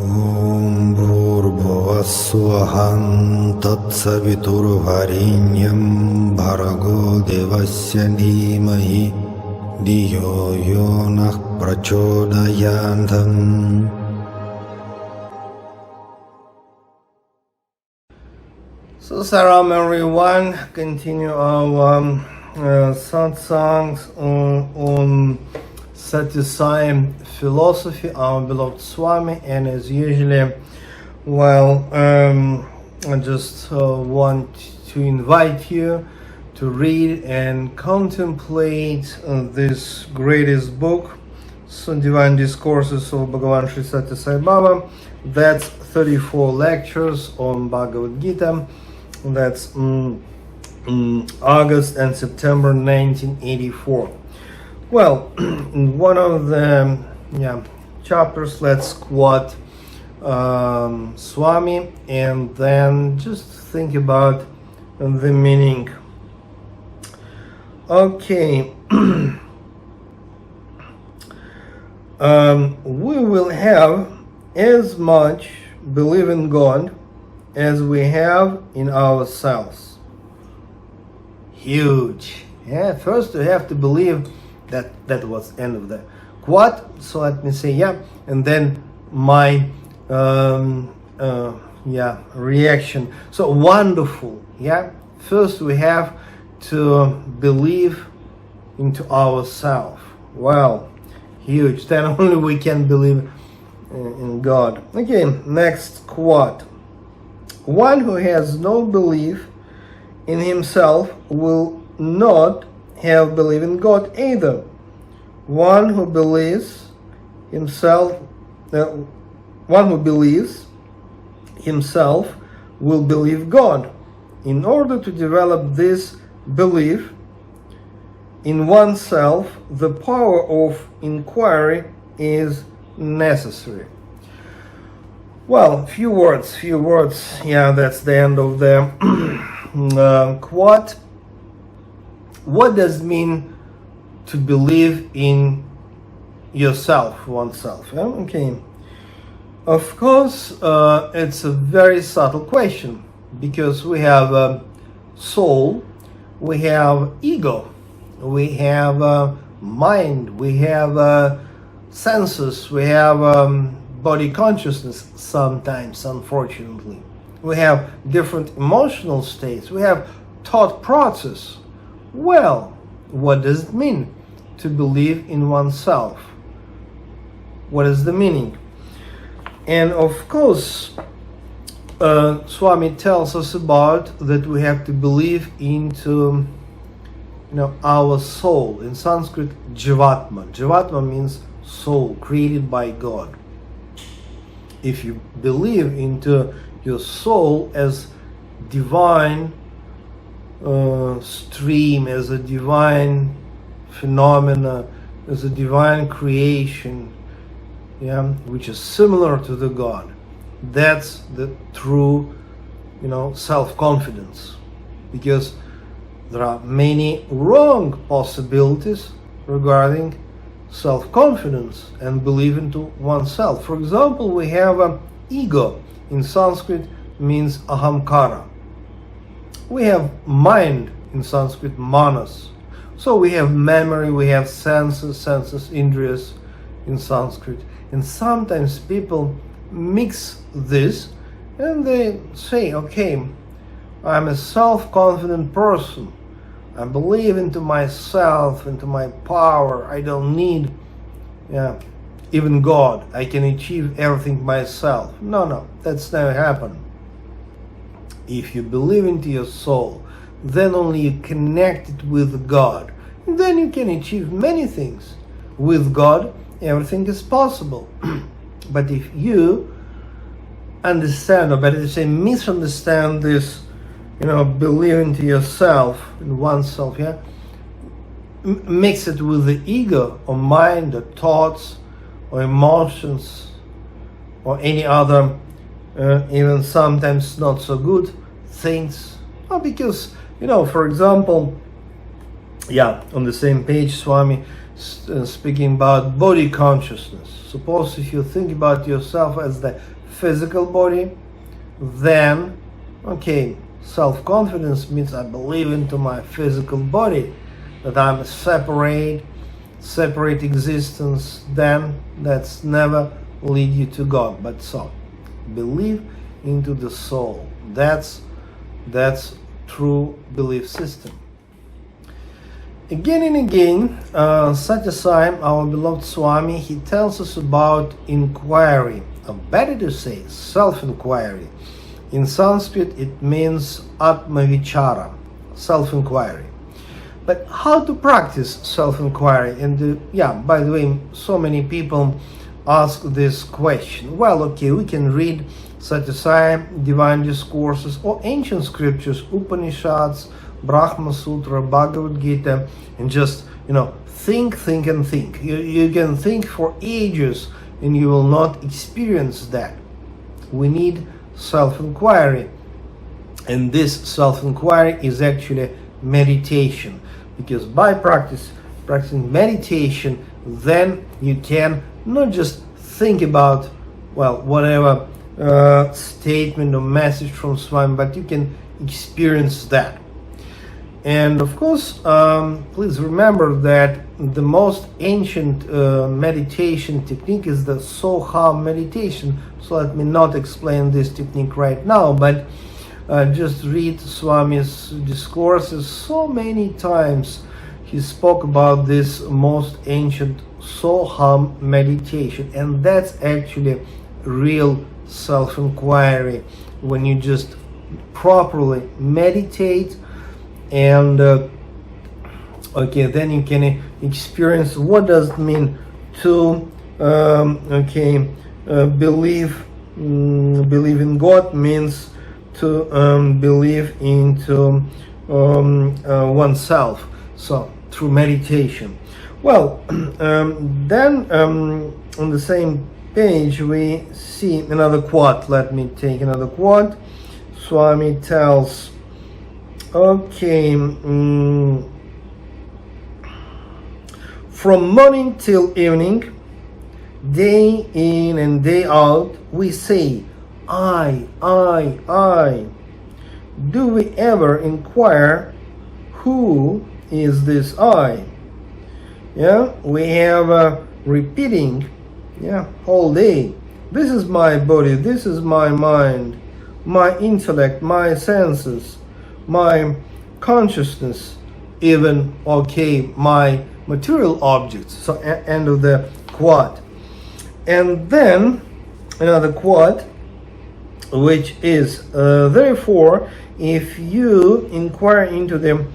Om Bhurбhuvassuham Tatsaviturvarenyam Bhargo Devasya Dhimahi Dhiyo Yonah Prachodayantam. So salam everyone, continue our satsangs on Sathya Sai philosophy, our beloved Swami, and as usually, I just want to invite you to read and contemplate this greatest book, so Divine Discourses of Bhagavan Sri Sathya Sai Baba. That's 34 lectures on Bhagavad Gita. That's August and September 1984. Well, in one of the chapters, let's quote Swami and then just think about the meaning. Okay. We will have as much belief in God as we have in ourselves. Huge. Yeah, first we have to believe that was end of the quote. So let me say and then my reaction. So wonderful. First we have to believe into ourselves. Wow, huge. Then only we can believe in God. Okay, next quote. One who has no belief in himself will not have belief in God either. One who believes himself will believe God. In order to develop this belief in oneself, the power of inquiry is necessary. Well, few words. That's the end of the quote. What does it mean to believe in yourself, oneself? Okay. Of course, it's a very subtle question, because we have a soul, we have ego, we have mind, we have senses, we have body consciousness sometimes, unfortunately. We have different emotional states, we have thought process. Well, what does it mean to believe in oneself? What is the meaning? And of course, Swami tells us about that we have to believe into our soul. In Sanskrit, Jivatma. Jivatma means soul, created by God. If you believe into your soul as divine stream, as a divine phenomena, as a divine creation, which is similar to the God, that's the true, self-confidence. Because there are many wrong possibilities regarding self-confidence and belief into oneself. For example, we have ego. In Sanskrit means ahamkara. We have mind. In Sanskrit, manas. So we have memory, we have senses, indriyas in Sanskrit. And sometimes people mix this and they say, okay, I'm a self-confident person. I believe into myself, into my power. I don't need even God. I can achieve everything myself. No, that's never happened. If you believe into your soul, then only you connect it with God. And then you can achieve many things. With God, everything is possible. But if you understand, or better to say, misunderstand this, believe into yourself, in oneself, mix it with the ego or mind or thoughts or emotions or any other even sometimes not so good things. Because, for example, on the same page, Swami speaking about body consciousness. Suppose if you think about yourself as the physical body, then, okay, self-confidence means I believe into my physical body, that I'm a separate existence, then that's never lead you to God. But so, believe into the soul. That's true belief system. Again and again, Sathya Sai, our beloved Swami, he tells us about inquiry, or better to say, self-inquiry. In Sanskrit, it means Atma Vichara, self-inquiry. But how to practice self-inquiry? And by the way, so many people ask this question. Well, okay, we can read Sathya Sai, divine discourses, or ancient scriptures, Upanishads, Brahma Sutra, Bhagavad Gita, and just, think and think. You can think for ages and you will not experience that. We need self-inquiry. And this self-inquiry is actually meditation. Because by practicing meditation, then you can not just think about, whatever statement or message from Swami, but you can experience that. And of course, please remember that the most ancient meditation technique is the Soham meditation. So let me not explain this technique right now, but just read Swami's discourses. So many times he spoke about this most ancient Soham meditation, and that's actually real self-inquiry, when you just properly meditate, and then you can experience what does it mean to believe in God, means to believe into oneself, so through meditation. Well, then on the same page we see another quote. Let me take another quote. Swami tells, from morning till evening, day in and day out, we say, I. Do we ever inquire, who is this I? We have repeating, all day. This is my body, this is my mind, my intellect, my senses, my consciousness, even, my material objects. So, end of the quote. And then, another quote, which is, therefore, if you inquire into the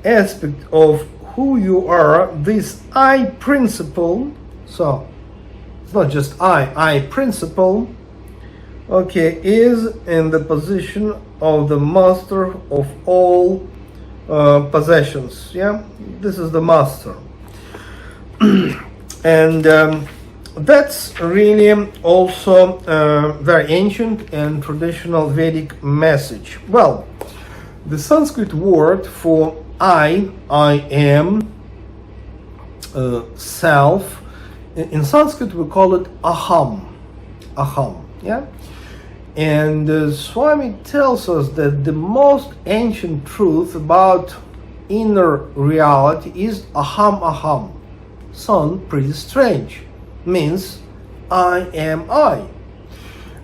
aspect of who you are, this I principle, so it's not just I principle, is in the position of the master of all possessions. This is the master. And that's really also a very ancient and traditional Vedic message. Well, the Sanskrit word for I am, self, in Sanskrit we call it aham, and Swami tells us that the most ancient truth about inner reality is aham. Sounds pretty strange. Means I am I.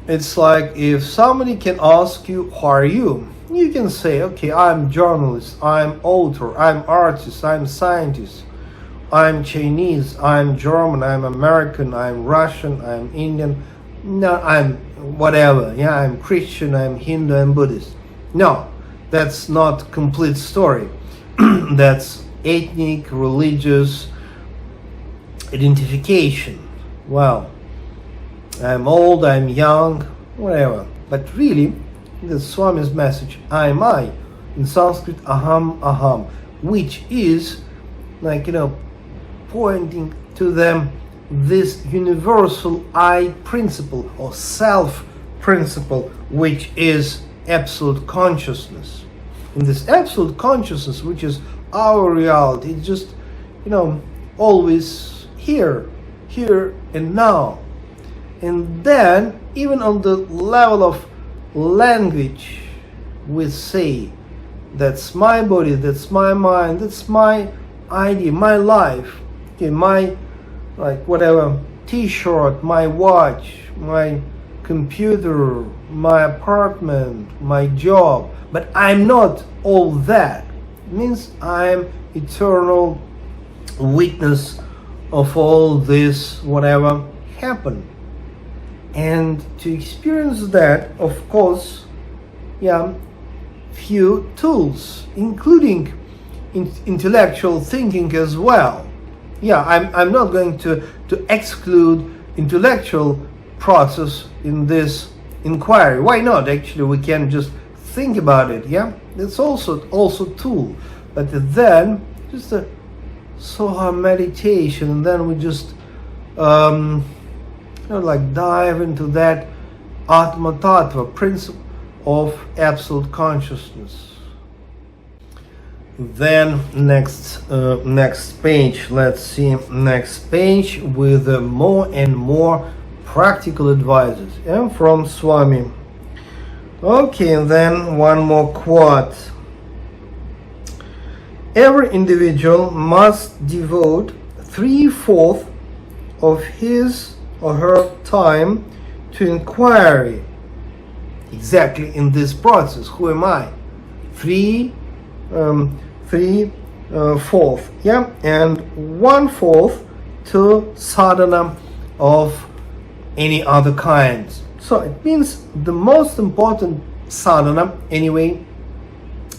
It's like if somebody can ask you, who are you? You can say, I'm journalist, I'm author, I'm artist, I'm scientist, I'm Chinese, I'm German, I'm American, I'm Russian, I'm Indian, no, I'm whatever, I'm Christian, I'm Hindu, I'm Buddhist. No, that's not complete story. That's ethnic, religious identification. Well, I'm old, I'm young, whatever. But really, the Swami's message, I am I, in Sanskrit, aham, which is pointing to them this universal I principle or self principle, which is absolute consciousness. In this absolute consciousness, which is our reality, it's just, always here and now. And then, even on the level of language, we say, that's my body, that's my mind, that's my idea, my life, okay, my, like, whatever, t-shirt, my watch, my computer, my apartment, my job. But I'm not all that. It means I'm eternal witness of all this, whatever happened. And to experience that, of course, few tools, including intellectual thinking as well. I'm not going to exclude intellectual process in this inquiry. Why not? Actually, we can just think about it. It's also tool. But then just a Soha meditation, and then we just like dive into that Atma Tattva, principle of absolute consciousness. Then next page, let's see, next page with more and more practical advices from Swami. Okay, and then one more quote. Every individual must devote 3/4 of his or her time to inquiry. Exactly in this process. Who am I? 3/4, and 1/4 to sadhana of any other kinds. So it means the most important sadhana, anyway,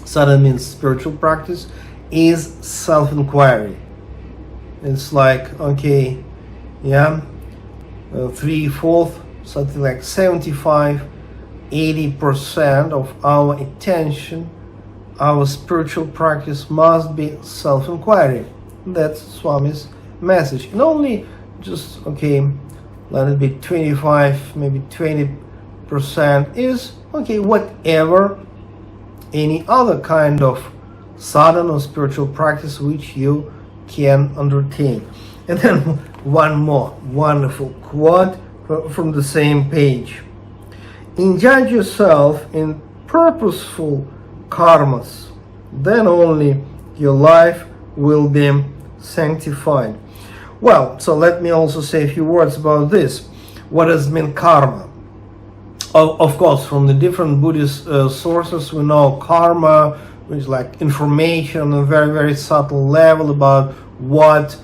sadhana means spiritual practice, is self-inquiry. It's like, okay, 3/4, something like 75-80% of our attention, our spiritual practice must be self-inquiry. That's Swami's message. And only just, let it be 25, maybe 20% is, whatever, any other kind of sadhana or spiritual practice which you can undertake. And then one more wonderful quote from the same page. Engage yourself in purposeful karmas, then only your life will be sanctified. Well, so let me also say a few words about this. What does mean karma? Of course, from the different Buddhist sources, we know karma, which is like information on a very, very subtle level about what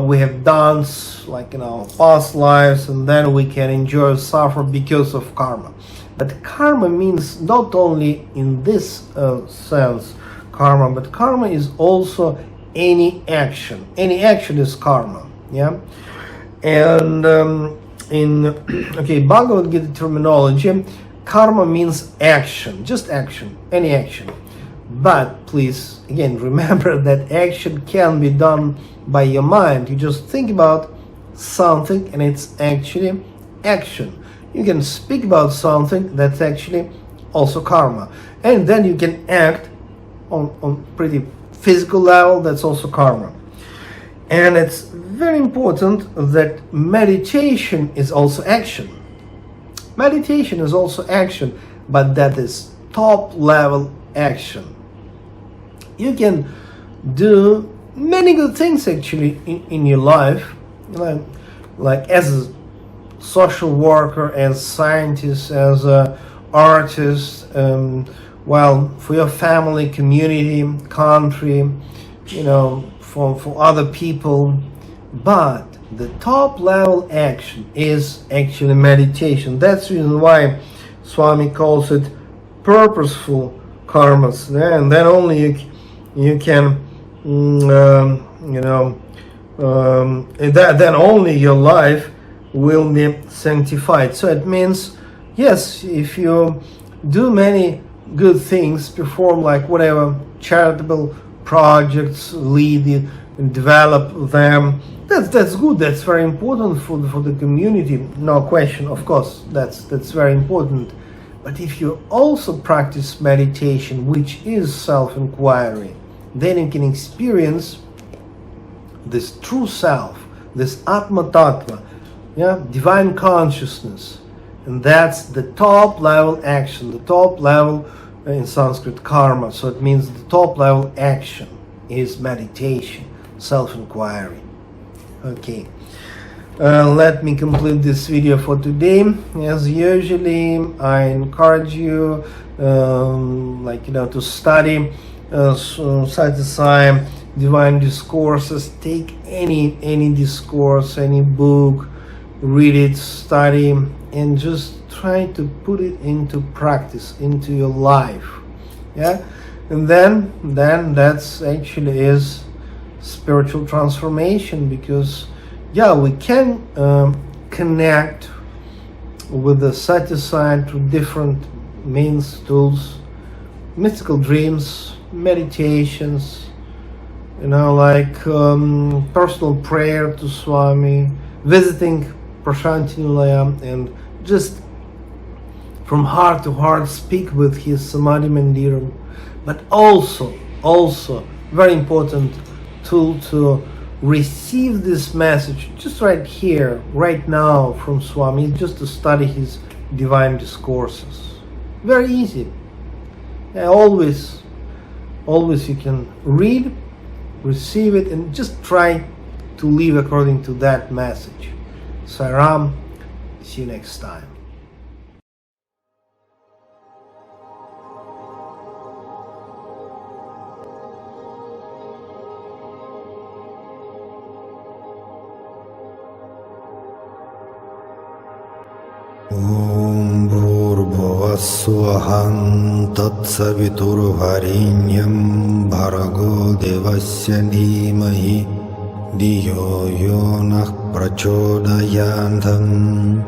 we have done, like in our past lives, and then we can enjoy or suffer because of karma. But karma means not only in this sense karma, but karma is also any action. Any action is karma. And in Bhagavad Gita terminology, karma means action, just action, any action. But please, again, remember that action can be done by your mind. You just think about something and it's actually action. You can speak about something that's actually also karma. And then you can act on pretty physical level, that's also karma. And it's very important that meditation is also action. Meditation is also action, but that is top level action. You can do many good things actually in your life, like as a social worker, as scientist, as an artist, for your family, community, country, for other people. But the top level action is actually meditation. That's the reason why Swami calls it purposeful karmas. And then only you can, then only your life will be sanctified. So it means, yes, if you do many good things, perform like whatever charitable projects, lead and develop them, that's good. That's very important for the community. No question, of course, that's very important. But if you also practice meditation, which is self-inquiry, then you can experience this true self, this Atma Tattva, yeah, divine consciousness. And that's the top level action, the top level in Sanskrit karma. So it means the top level action is meditation, self-inquiry. Okay. Let me complete this video for today. As usually, I encourage you, to study Sathya Sai divine discourses. Take any discourse, any book, read it, study, and just try to put it into practice, into your life. Yeah, and then that's actually is spiritual transformation, because we can connect with the Sathya Sai through different means, tools, mystical dreams, meditations, personal prayer to Swami, visiting Prashanti Nilaya, and just from heart to heart speak with his Samadhi Mandiram. But also very important tool to receive this message just right here, right now from Swami, just to study his divine discourses. Very easy. Always you can read, receive it, and just try to live according to that message. Sairam, see you next time. Om Bhurбhuvassuvam Tatsaviturvarenyam Bhargo Devasya Dhimahi Dhiyo Yo Nah Prachodayantam